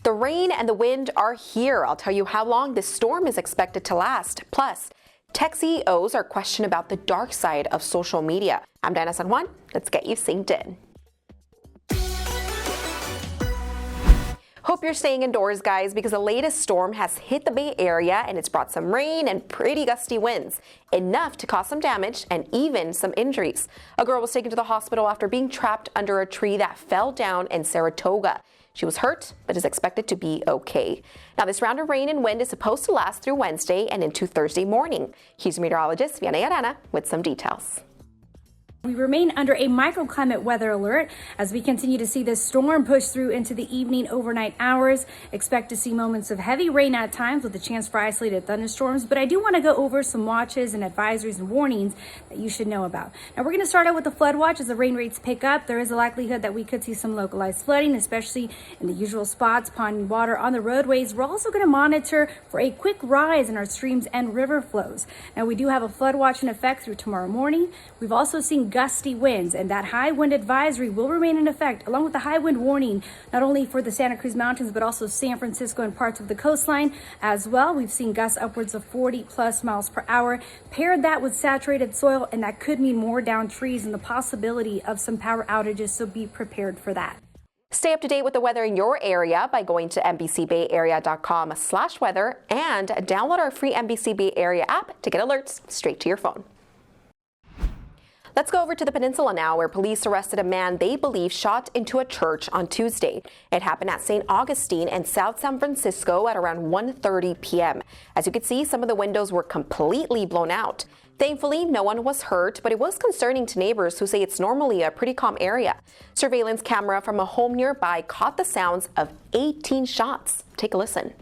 The rain and the wind are here. I'll tell you how long this storm is expected to last. Plus, tech CEOs are questioned about the dark side of social media. I'm Diana San Juan. Let's get you synced in. Hope you're staying indoors, guys, because the latest storm has hit the Bay Area and it's brought some rain and pretty gusty winds, enough to cause some damage and even some injuries. A girl was taken to the hospital after being trapped under a tree that fell down in Saratoga. She was hurt, but is expected to be okay. Now, this round of rain and wind is supposed to last through Wednesday and into Thursday morning. Here's meteorologist Vianey Arana with some details. We remain under a microclimate weather alert as we continue to see this storm push through into the evening overnight hours. Expect to see moments of heavy rain at times with a chance for isolated thunderstorms, but I do want to go over some watches and advisories and warnings that you should know about. Now, we're going to start out with the flood watch. As the rain rates pick up, there is a likelihood that we could see some localized flooding, especially in the usual spots, ponding water on the roadways. We're also going to monitor for a quick rise in our streams and river flows. Now, we do have a flood watch in effect through tomorrow morning. We've also seen gusty winds, and that high wind advisory will remain in effect, along with the high wind warning, not only for the Santa Cruz Mountains, but also San Francisco and parts of the coastline as well. We've seen gusts upwards of 40 plus miles per hour. Paired that with saturated soil, and that could mean more downed trees and the possibility of some power outages, so be prepared for that. Stay up to date with the weather in your area by going to NBCBayArea.com/weather and download our free NBC Bay Area app to get alerts straight to your phone. Let's go over to the peninsula now, where police arrested a man they believe shot into a church on Tuesday. It happened at St. Augustine in South San Francisco at around 1:30 p.m. As you can see, some of the windows were completely blown out. Thankfully, no one was hurt, but it was concerning to neighbors who say it's normally a pretty calm area. Surveillance camera from a home nearby caught the sounds of 18 shots. Take a listen.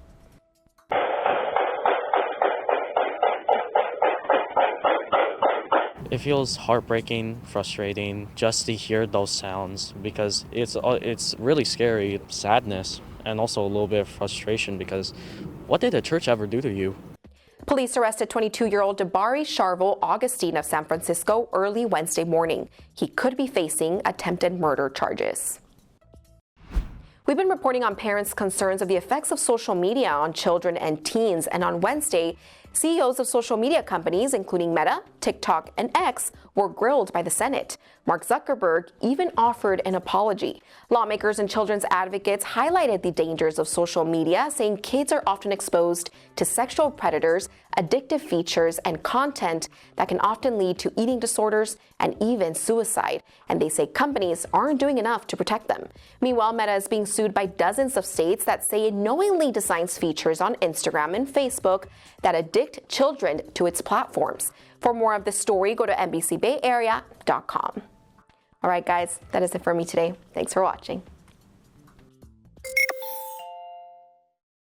It feels heartbreaking, frustrating just to hear those sounds because it's really scary, sadness, and also a little bit of frustration because what did the church ever do to you? Police arrested 22-year-old Jabari Sharville Augustine of San Francisco early Wednesday morning. He could be facing attempted murder charges. We've been reporting on parents' concerns of the effects of social media on children and teens, and on Wednesday, CEOs of social media companies, including Meta, TikTok, and X, were grilled by the Senate. Mark Zuckerberg even offered an apology. Lawmakers and children's advocates highlighted the dangers of social media, saying kids are often exposed to sexual predators, addictive features, and content that can often lead to eating disorders and even suicide. And they say companies aren't doing enough to protect them. Meanwhile, Meta is being sued by dozens of states that say it knowingly designs features on Instagram and Facebook that addict children to its platforms. For more of this story, go to NBCBayArea.com. All right, guys, that is it for me today. Thanks for watching.